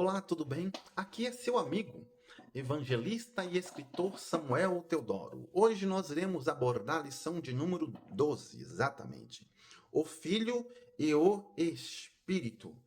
Olá, tudo bem? Aqui é seu amigo, evangelista e escritor Samuel Teodoro. Hoje nós iremos abordar a lição de número 12, exatamente. O Filho e o Espírito.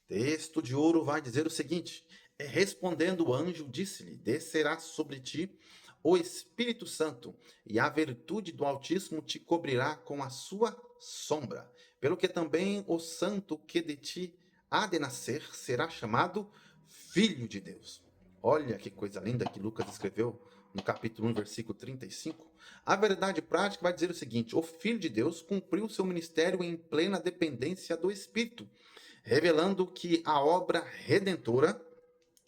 Texto de ouro vai dizer o seguinte: respondendo o anjo, disse-lhe: descerá sobre ti o Espírito Santo, e a virtude do Altíssimo te cobrirá com a sua sombra. Pelo que também o santo que de ti há de nascer será chamado Filho de Deus. Olha que coisa linda que Lucas escreveu no capítulo 1, versículo 35. A verdade prática vai dizer o seguinte: o Filho de Deus cumpriu seu ministério em plena dependência do Espírito, revelando que a obra redentora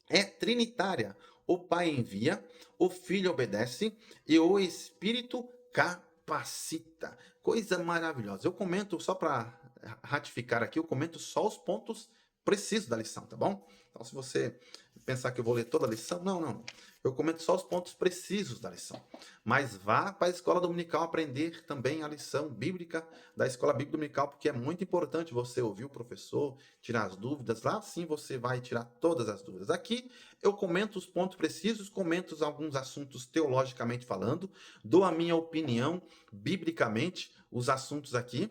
é trinitária. O Pai envia, o Filho obedece e o Espírito capacita. Coisa maravilhosa. Eu comento só para ratificar aqui, eu comento só os pontos precisos da lição, tá bom? Então, se você pensar que eu vou ler toda a lição, não. Eu comento só os pontos precisos da lição. Mas vá para a escola dominical aprender também a lição bíblica da escola bíblica dominical, porque é muito importante você ouvir o professor, tirar as dúvidas. Lá sim você vai tirar todas as dúvidas. Aqui eu comento os pontos precisos, comento alguns assuntos teologicamente falando, dou a minha opinião biblicamente, os assuntos aqui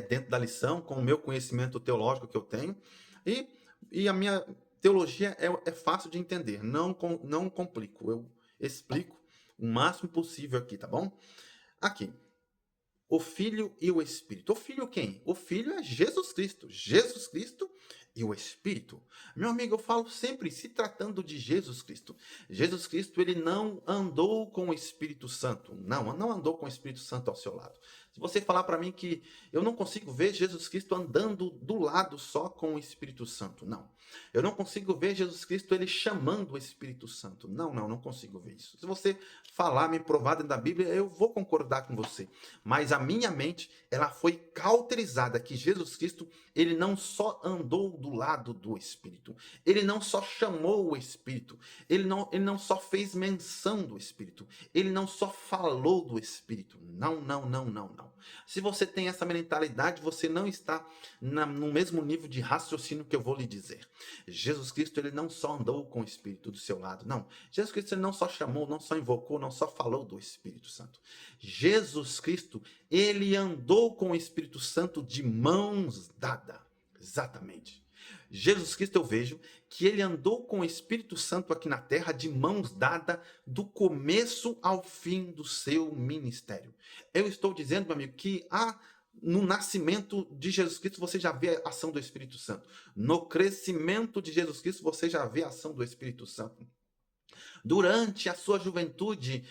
dentro da lição, com o meu conhecimento teológico que eu tenho, e a minha teologia é fácil de entender, não complico, eu explico o máximo possível aqui, tá bom? Aqui, o Filho e o Espírito. O Filho quem? O Filho é Jesus Cristo. Jesus Cristo e o Espírito. Meu amigo, eu falo sempre se tratando de Jesus Cristo. Jesus Cristo, ele não andou com o Espírito Santo. Não andou com o Espírito Santo ao seu lado. Se você falar para mim que eu não consigo ver Jesus Cristo andando do lado só com o Espírito Santo. Não. Eu não consigo ver Jesus Cristo ele chamando o Espírito Santo. Não consigo ver isso. Se você falar, me provar dentro da Bíblia, eu vou concordar com você. Mas a minha mente, ela foi cauterizada que Jesus Cristo, ele não só andou do lado do Espírito, ele não só chamou o Espírito, ele não só fez menção do Espírito, ele não só falou do Espírito. Não. Se você tem essa mentalidade, você não está no mesmo nível de raciocínio que eu vou lhe dizer. Jesus Cristo, ele não só andou com o Espírito do seu lado, não. Jesus Cristo, ele não só chamou, não só invocou, não só falou do Espírito Santo. Jesus Cristo, ele andou com o Espírito Santo de mãos dadas. Exatamente. Jesus Cristo, eu vejo que ele andou com o Espírito Santo aqui na terra de mãos dadas do começo ao fim do seu ministério. Eu estou dizendo, meu amigo, que no nascimento de Jesus Cristo você já vê a ação do Espírito Santo. No crescimento de Jesus Cristo você já vê a ação do Espírito Santo. Durante a sua juventude,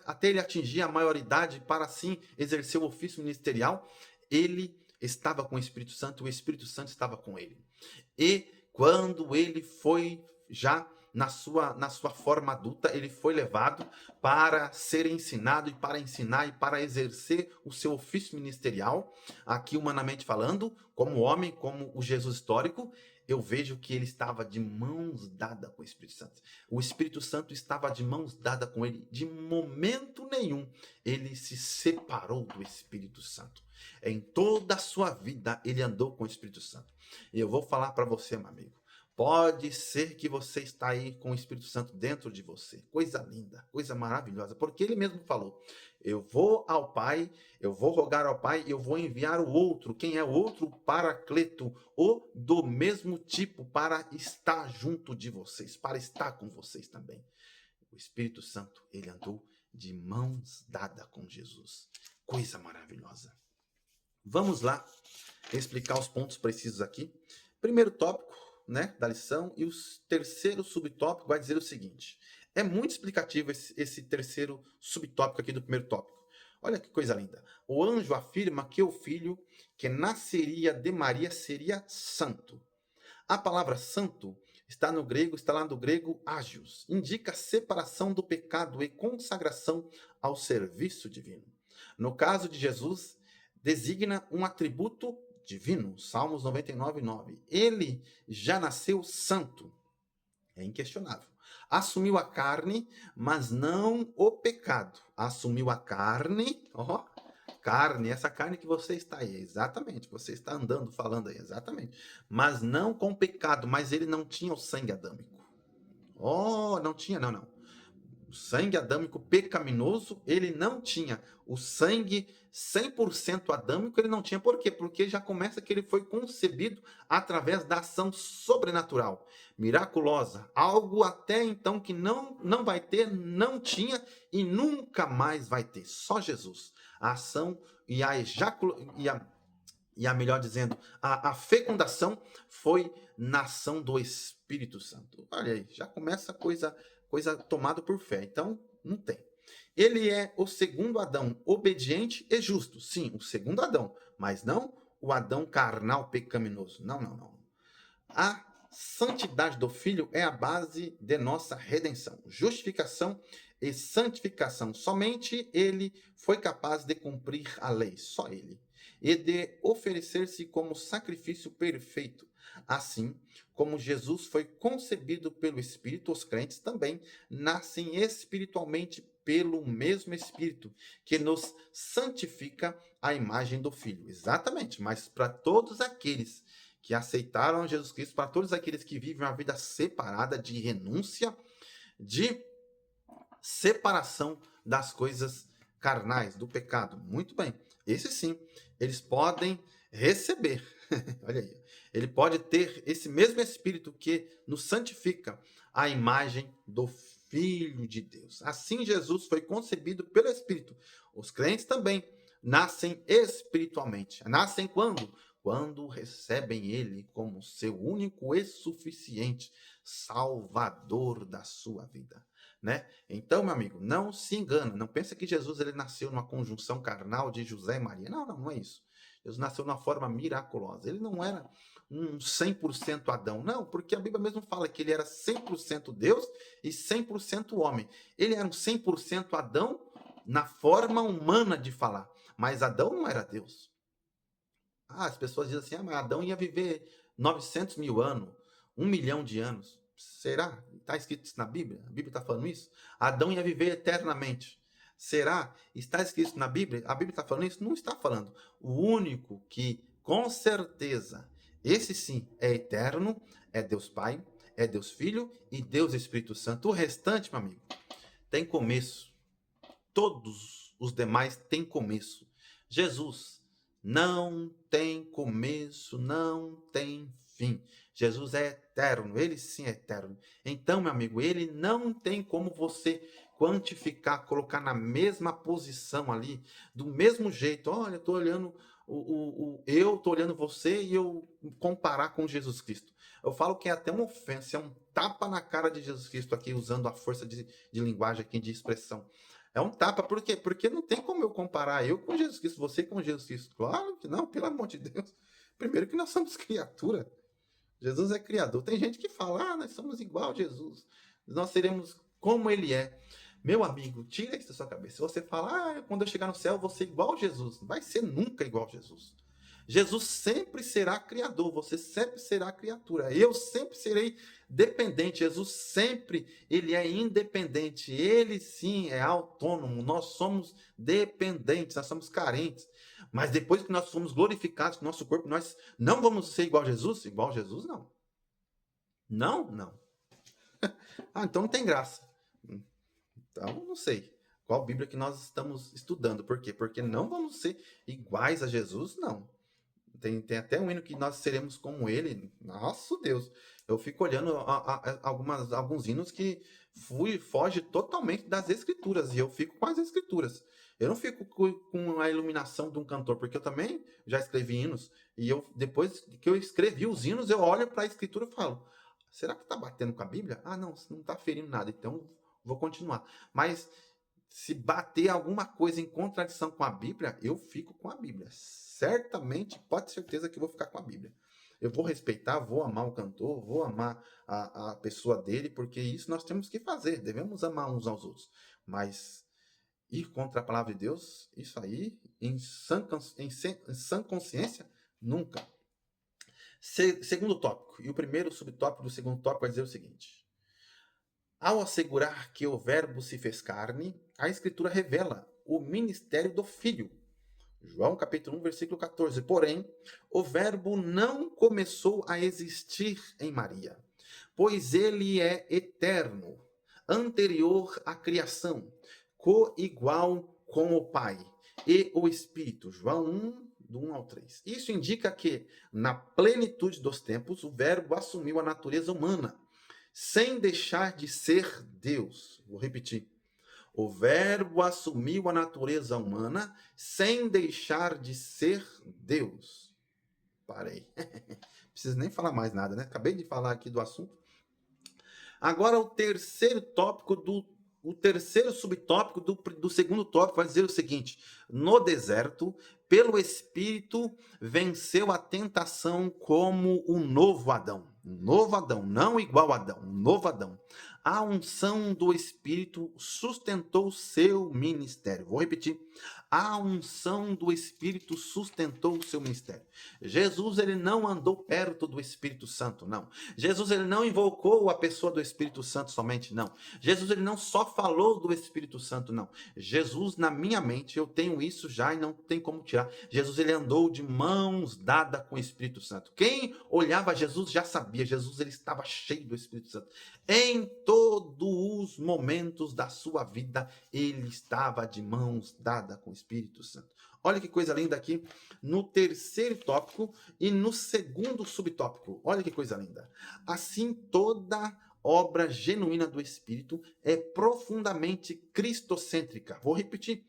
até ele atingir a maioridade para assim exercer o ofício ministerial, ele estava com o Espírito Santo, o Espírito Santo estava com ele. E quando ele foi já na sua forma adulta, ele foi levado para ser ensinado e para ensinar e para exercer o seu ofício ministerial, aqui humanamente falando, como homem, como o Jesus histórico. Eu vejo que ele estava de mãos dadas com o Espírito Santo. O Espírito Santo estava de mãos dadas com ele. De momento nenhum, ele se separou do Espírito Santo. Em toda a sua vida, ele andou com o Espírito Santo. E eu vou falar para você, meu amigo. Pode ser que você está aí com o Espírito Santo dentro de você. Coisa linda, coisa maravilhosa. Porque ele mesmo falou, eu vou ao Pai, eu vou rogar ao Pai, eu vou enviar o outro. Quem é o outro? O Paracleto, ou do mesmo tipo, para estar junto de vocês, para estar com vocês também. O Espírito Santo, ele andou de mãos dadas com Jesus. Coisa maravilhosa. Vamos lá explicar os pontos precisos aqui. Primeiro tópico, da lição, e o terceiro subtópico vai dizer o seguinte. É muito explicativo esse terceiro subtópico aqui do primeiro tópico. Olha que coisa linda. O anjo afirma que o filho que nasceria de Maria seria santo. A palavra santo está lá no grego ágios, indica separação do pecado e consagração ao serviço divino. No caso de Jesus, designa um atributo divino, Salmos 99:9. Ele já nasceu santo, é inquestionável. Assumiu a carne, mas não o pecado. Assumiu a carne, carne, essa carne que você está aí, exatamente, você está andando, falando aí, exatamente. Mas não com pecado, mas ele não tinha o sangue adâmico. Oh, não tinha, não, não. O sangue adâmico pecaminoso, ele não tinha. O sangue 100% adâmico, ele não tinha. Por quê? Porque já começa que ele foi concebido através da ação sobrenatural, miraculosa. Algo até então que não vai ter, não tinha e nunca mais vai ter. Só Jesus. A ação e a ejaculação, e a melhor dizendo, a fecundação foi na ação do Espírito Santo. Olha aí, já começa coisa tomada por fé. Então, não tem. Ele é o segundo Adão, obediente e justo. Sim, o segundo Adão, mas não o Adão carnal pecaminoso. Não, não, não. A santidade do Filho é a base de nossa redenção, justificação e santificação. Somente ele foi capaz de cumprir a lei, só ele, e de oferecer-se como sacrifício perfeito. Assim como Jesus foi concebido pelo Espírito, os crentes também nascem espiritualmente pelo mesmo Espírito, que nos santifica à imagem do Filho. Exatamente, mas para todos aqueles que aceitaram Jesus Cristo, para todos aqueles que vivem uma vida separada, de renúncia, de separação das coisas carnais, do pecado. Muito bem. Esse sim, eles podem receber. Olha aí. Ele pode ter esse mesmo Espírito que nos santifica a imagem do Filho de Deus. Assim, Jesus foi concebido pelo Espírito. Os crentes também nascem espiritualmente. Nascem quando? Quando recebem Ele como seu único e suficiente Salvador da sua vida. Né? Então, meu amigo, não se engana, não pensa que Jesus ele nasceu numa conjunção carnal de José e Maria. Não, não, não é isso. Jesus nasceu de uma forma miraculosa. Ele não era um 100% Adão, não, porque a Bíblia mesmo fala que ele era 100% Deus e 100% homem. Ele era um 100% Adão na forma humana de falar, mas Adão não era Deus. As pessoas dizem assim, mas Adão ia viver 900 mil anos, 1 milhão de anos. Será? Está escrito isso na Bíblia? A Bíblia está falando isso? Adão ia viver eternamente. Será? Está escrito isso na Bíblia? A Bíblia está falando isso? Não está falando. O único que, com certeza, esse sim é eterno, é Deus Pai, é Deus Filho e Deus Espírito Santo. O restante, meu amigo, tem começo. Todos os demais têm começo. Jesus não tem começo, não tem fim. Jesus é eterno, ele sim é eterno. Então, meu amigo, ele não tem como você quantificar, colocar na mesma posição ali, do mesmo jeito. Olha, eu estou olhando eu estou olhando você e eu comparar com Jesus Cristo. Eu falo que é até uma ofensa, é um tapa na cara de Jesus Cristo aqui, usando a força de linguagem aqui, de expressão. É um tapa, por quê? Porque não tem como eu comparar eu com Jesus Cristo, você com Jesus Cristo. Claro que não, pelo amor de Deus. Primeiro que nós somos criatura. Jesus é criador. Tem gente que fala, nós somos igual a Jesus. Nós seremos como ele é. Meu amigo, tira isso da sua cabeça. Se você fala, quando eu chegar no céu, eu vou ser igual a Jesus. Não vai ser nunca igual a Jesus. Jesus sempre será criador, você sempre será criatura. Eu sempre serei dependente. Jesus sempre, ele é independente. Ele sim é autônomo. Nós somos dependentes, nós somos carentes. Mas depois que nós somos glorificados com nosso corpo, nós não vamos ser igual a Jesus? Igual a Jesus, não. Não, não. Então não tem graça. Então, não sei qual Bíblia que nós estamos estudando. Por quê? Porque não vamos ser iguais a Jesus, não. Tem até um hino que nós seremos como ele. Nossa, Deus. Eu fico olhando alguns hinos que foge totalmente das escrituras. E eu fico com as escrituras. Eu não fico com a iluminação de um cantor, porque eu também já escrevi hinos. E eu, depois que eu escrevi os hinos, eu olho para a escritura e falo: será que está batendo com a Bíblia? Não está ferindo nada. Então vou continuar. Mas se bater alguma coisa em contradição com a Bíblia, eu fico com a Bíblia. Certamente, pode ter certeza que eu vou ficar com a Bíblia. Eu vou respeitar, vou amar o cantor, vou amar a pessoa dele, porque isso nós temos que fazer, devemos amar uns aos outros. Mas ir contra a palavra de Deus, isso aí, em sã consciência, nunca. Segundo tópico, e o primeiro subtópico do segundo tópico vai dizer o seguinte: ao assegurar que o Verbo se fez carne, a Escritura revela o ministério do Filho. João capítulo 1, versículo 14. Porém, o verbo não começou a existir em Maria, pois ele é eterno, anterior à criação, coigual com o Pai e o Espírito. João 1, do 1 ao 3. Isso indica que, na plenitude dos tempos, o verbo assumiu a natureza humana, sem deixar de ser Deus. Vou repetir. O verbo assumiu a natureza humana sem deixar de ser Deus. Parei. Não preciso nem falar mais nada, né? Acabei de falar aqui do assunto. Agora o terceiro subtópico do segundo tópico vai dizer o seguinte: no deserto, pelo Espírito, venceu a tentação como o novo Adão. Um novo Adão, não igual Adão, um novo Adão. A unção do Espírito sustentou seu ministério. Vou repetir. A unção do Espírito sustentou o seu ministério. Jesus, ele não andou perto do Espírito Santo, não. Jesus, ele não invocou a pessoa do Espírito Santo somente, não. Jesus, ele não só falou do Espírito Santo, não. Jesus, na minha mente, eu tenho isso já e não tem como tirar. Jesus, ele andou de mãos dadas com o Espírito Santo. Quem olhava Jesus já sabia. Jesus, ele estava cheio do Espírito Santo. Em todos os momentos da sua vida, ele estava de mãos dadas com o Espírito Santo. Olha que coisa linda aqui no terceiro tópico e no segundo subtópico. Olha que coisa linda. Assim, toda obra genuína do Espírito é profundamente cristocêntrica. Vou repetir.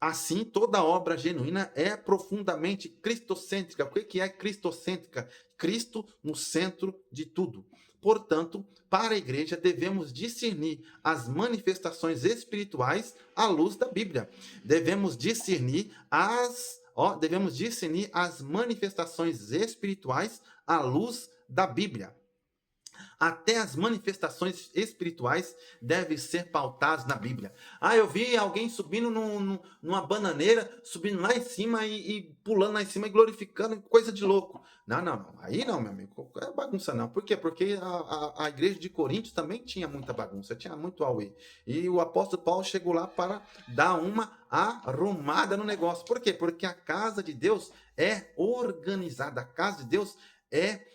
Assim, toda obra genuína é profundamente cristocêntrica. O que é cristocêntrica? Cristo no centro de tudo. Portanto, para a igreja, devemos discernir as manifestações espirituais à luz da Bíblia. Devemos discernir as manifestações espirituais à luz da Bíblia. Até as manifestações espirituais devem ser pautadas na Bíblia. Ah, eu vi alguém subindo numa bananeira, subindo lá em cima e pulando lá em cima e glorificando, coisa de louco. Não. Aí não, meu amigo. É bagunça não. Por quê? Porque a igreja de Coríntios também tinha muita bagunça, tinha muito auê. E o apóstolo Paulo chegou lá para dar uma arrumada no negócio. Por quê? Porque a casa de Deus é organizada. A casa de Deus é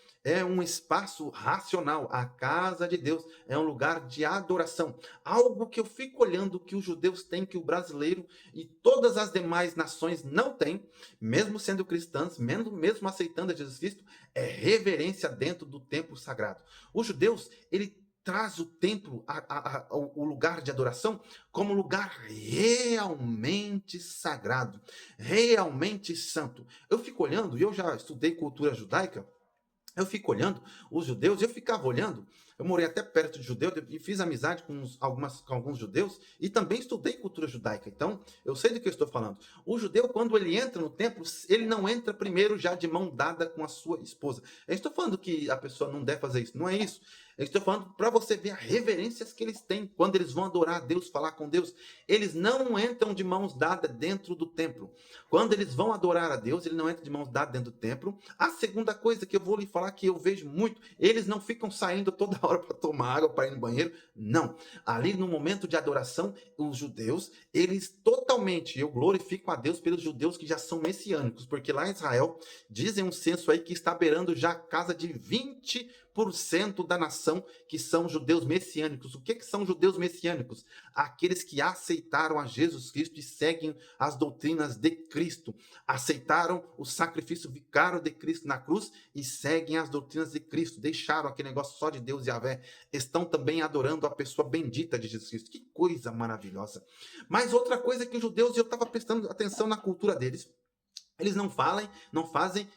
um espaço racional. A casa de Deus é um lugar de adoração. Algo que eu fico olhando que os judeus têm, que o brasileiro e todas as demais nações não têm, mesmo sendo cristãs, mesmo aceitando a Jesus Cristo, é reverência dentro do templo sagrado. Os judeus, ele traz o templo, o lugar de adoração, como lugar realmente sagrado, realmente santo. Eu fico olhando, e eu já estudei cultura judaica, eu fico olhando os judeus, eu ficava olhando, eu morei até perto de judeu e fiz amizade com alguns judeus e também estudei cultura judaica, então eu sei do que eu estou falando. O judeu, quando ele entra no templo, ele não entra primeiro já de mão dada com a sua esposa. Eu estou falando que a pessoa não deve fazer isso, não é isso. Eu estou falando para você ver as reverências que eles têm quando eles vão adorar a Deus, falar com Deus. Eles não entram de mãos dadas dentro do templo. Quando eles vão adorar a Deus, ele não entra de mãos dadas dentro do templo. A segunda coisa que eu vou lhe falar, que eu vejo muito, eles não ficam saindo toda hora para tomar água, para ir no banheiro. Não. Ali no momento de adoração, os judeus, eles totalmente, eu glorifico a Deus pelos judeus que já são messiânicos, porque lá em Israel, dizem um censo aí que está beirando já a casa de 20% da nação que são judeus messiânicos. O que são judeus messiânicos? Aqueles que aceitaram a Jesus Cristo e seguem as doutrinas de Cristo. Aceitaram o sacrifício vicário de Cristo na cruz e seguem as doutrinas de Cristo. Deixaram aquele negócio só de Deus e Yahvé. Estão também adorando a pessoa bendita de Jesus Cristo. Que coisa maravilhosa. Mas outra coisa que os judeus, eu estava prestando atenção na cultura deles, eles não fazem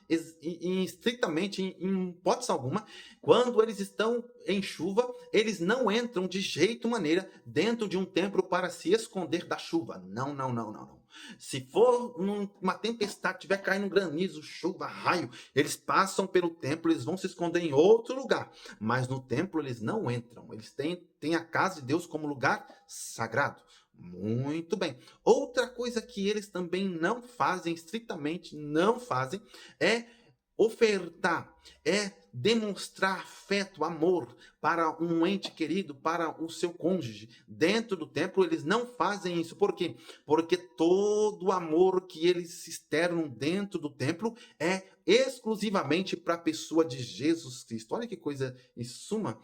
estritamente, em hipótese alguma, quando eles estão em chuva, eles não entram de jeito maneira dentro de um templo para se esconder da chuva. Não. Se for uma tempestade, tiver caindo granizo, chuva, raio, eles passam pelo templo, eles vão se esconder em outro lugar. Mas no templo eles não entram. Eles têm a casa de Deus como lugar sagrado. Muito bem. Outra coisa que eles também não fazem, estritamente não fazem, é ofertar, é demonstrar afeto, amor para um ente querido, para o seu cônjuge, dentro do templo, eles não fazem isso. Por quê? Porque todo o amor que eles externam dentro do templo é exclusivamente para a pessoa de Jesus Cristo. Olha que coisa em suma,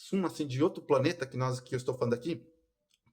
suma assim, de outro planeta que eu estou falando aqui.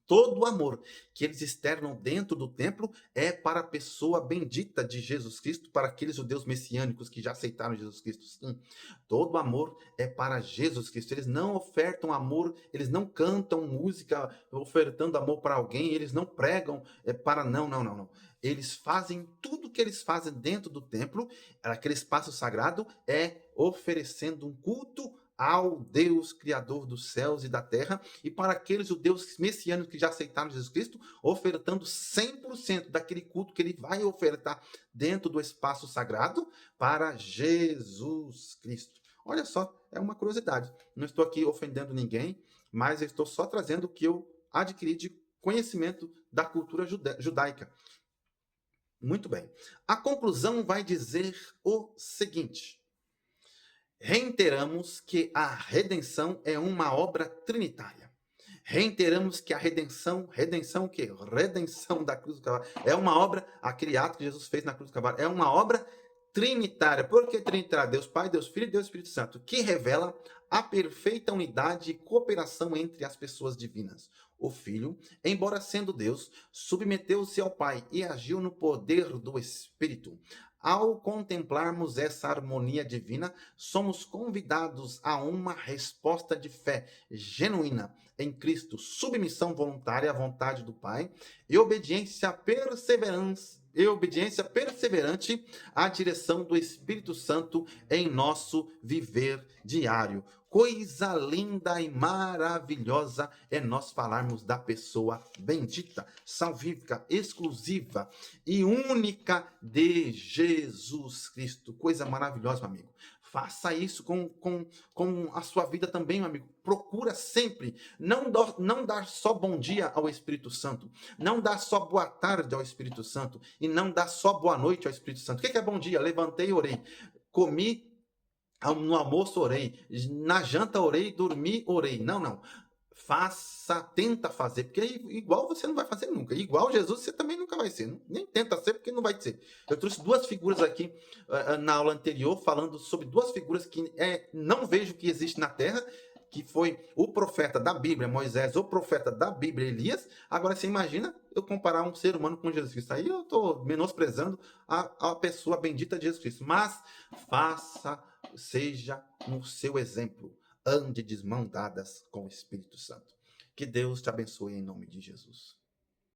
Todo o amor que eles externam dentro do templo é para a pessoa bendita de Jesus Cristo, para aqueles judeus messiânicos que já aceitaram Jesus Cristo. Sim, todo amor é para Jesus Cristo. Eles não ofertam amor, eles não cantam música ofertando amor para alguém, eles não pregam para não, não, não, não. Eles fazem tudo que eles fazem dentro do templo, aquele espaço sagrado, é oferecendo um culto ao Deus Criador dos céus e da terra, e para aqueles judeus messiânicos que já aceitaram Jesus Cristo, ofertando 100% daquele culto que ele vai ofertar dentro do espaço sagrado para Jesus Cristo. Olha só, é uma curiosidade. Não estou aqui ofendendo ninguém, mas eu estou só trazendo o que eu adquiri de conhecimento da cultura judaica. Muito bem. A conclusão vai dizer o seguinte: reiteramos que a redenção é uma obra trinitária. Reiteramos que a redenção o quê? Redenção da cruz do Calvário. É uma obra, aquele ato que Jesus fez na cruz do Calvário, é uma obra trinitária. Por que trinitária? Deus Pai, Deus Filho e Deus Espírito Santo, que revela a perfeita unidade e cooperação entre as pessoas divinas. O Filho, embora sendo Deus, submeteu-se ao Pai e agiu no poder do Espírito. Ao contemplarmos essa harmonia divina, somos convidados a uma resposta de fé genuína em Cristo, submissão voluntária à vontade do Pai e obediência perseverante à direção do Espírito Santo em nosso viver diário. Coisa linda e maravilhosa é nós falarmos da pessoa bendita, salvífica, exclusiva e única de Jesus Cristo. Coisa maravilhosa, meu amigo. Faça isso com a sua vida também, meu amigo. Procura sempre não dar só bom dia ao Espírito Santo, não dar só boa tarde ao Espírito Santo e não dar só boa noite ao Espírito Santo. O que é bom dia? Levantei e orei. Comi, no almoço orei, na janta orei, dormi, orei. Não, não. Tenta fazer, porque igual você não vai fazer nunca. Igual Jesus você também nunca vai ser. Nem tenta ser, porque não vai ser. Eu trouxe duas figuras aqui na aula anterior, falando sobre duas figuras que não vejo que existe na Terra, que foi o profeta da Bíblia, Moisés, o profeta da Bíblia, Elias. Agora você imagina eu comparar um ser humano com Jesus Cristo. Aí eu estou menosprezando a pessoa bendita de Jesus Cristo. Mas seja no seu exemplo. Ande de mãos dadas com o Espírito Santo. Que Deus te abençoe em nome de Jesus.